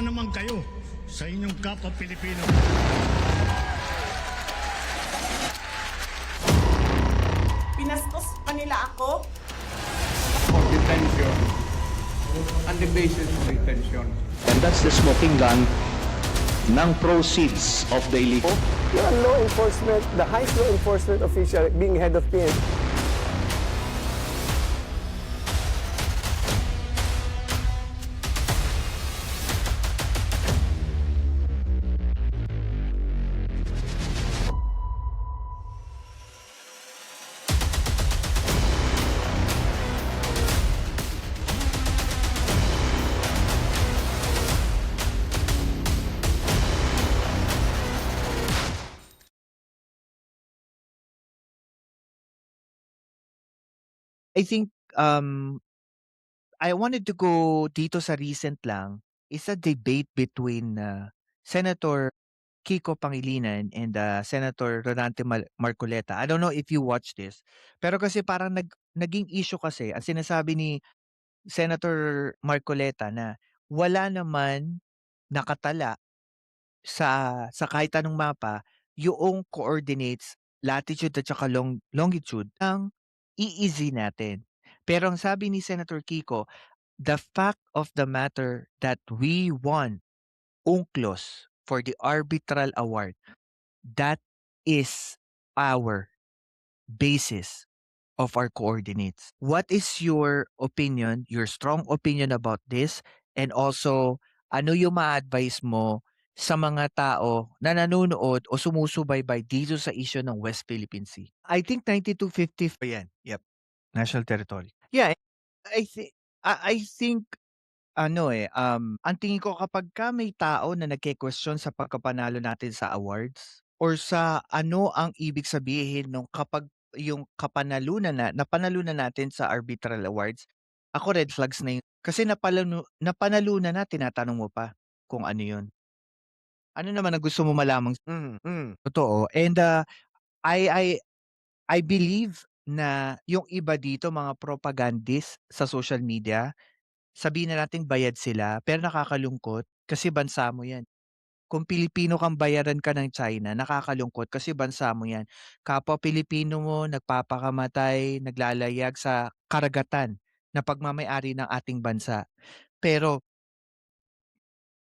na naman kayo sa inyong kapwa Pilipino. Pinastos pa nila ako. Of detention and the basis of detention. And that's the smoking gun ng proceeds of the illegal. You're a law enforcement, the highest law enforcement official being head of PNP. I think, I wanted to go dito sa recent lang, is a debate between, Senator Kiko Pangilinan and, Senator Rodante Marcoleta. I don't know if you watched this, pero kasi parang naging issue kasi ang sinasabi ni Senator Marcoleta na wala naman nakatala sa kahit anong mapa yung coordinates, latitude at saka longitude ng EEZ natin. Pero ang sabi ni Senator Kiko, the fact of the matter that we won UNCLOS for the arbitral award, that is our basis of our coordinates. What is your opinion, your strong opinion about this? And also, ano yung ma-advise mo sa mga tao na nanonood o sumusubaybay dito sa issue ng West Philippine Sea? I think 9250 yan. Yep. National territory. Yeah, I think ang tingin ko kapagka may tao na nagke-question sa pagkapanalo natin sa awards or sa ano ang ibig sabihin nung kapag yung napanalunan natin sa arbitral awards, ako red flags na yun. Kasi napanalunan na, tinatanong mo pa kung ano yun. Ano naman ang gusto mo malamang totoo? And, I I I believe na yung iba dito mga propagandist sa social media, sabihin na nating bayad sila, pero nakakalungkot kasi bansa mo 'yan. Kung Pilipino kang bayaran ka ng China, nakakalungkot kasi bansa mo 'yan. Kapwa Pilipino mo nagpapakamatay, naglalayag sa karagatan na pagmamay-ari ng ating bansa. Pero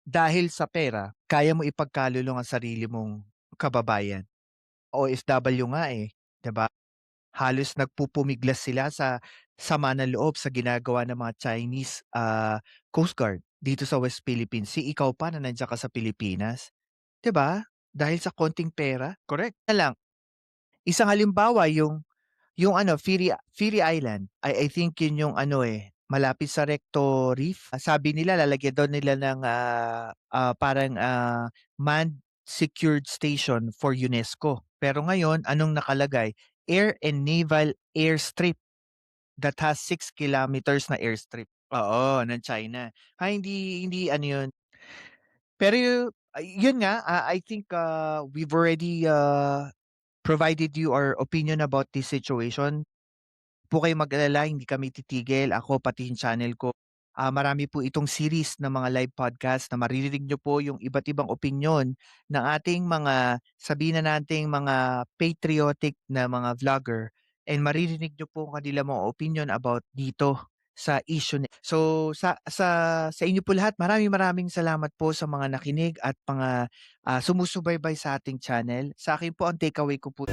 dahil sa pera, kaya mo ipagkalulong ang sarili mong kababayan. OFW nga, 'di ba? Halos nagpupumiglas sila sa sama ng loob sa ginagawa ng mga Chinese, Coast Guard dito sa West Philippine Sea. Ikaw pa na nandiyan ka sa Pilipinas, 'di ba? Dahil sa konting pera, correct. Na lang, isang halimbawa yung Firi Island, I think yun yung malapit sa Recto Reef. Sabi nila lalagyan daw nila ng, parang, manned secured station for UNESCO. Pero ngayon anong nakalagay? Air and Naval Airstrip that has 6 kilometers na airstrip. Oo, ng China. Hindi ano yun. Pero yun nga, I think, we've already, provided you our opinion about this situation. Po kayong mag-alala, hindi kami titigil, ako pati yung channel ko. Marami po itong series ng mga live podcast na maririnig nyo po yung iba't ibang opinyon ng ating mga, sabihin na nating mga patriotic na mga vlogger, and maririnig nyo po ang kanilang mga opinion about dito sa issue. So sa inyo po lahat, maraming salamat po sa mga nakinig at mga sumusubaybay sa ating channel. Sa akin po ang takeaway ko po.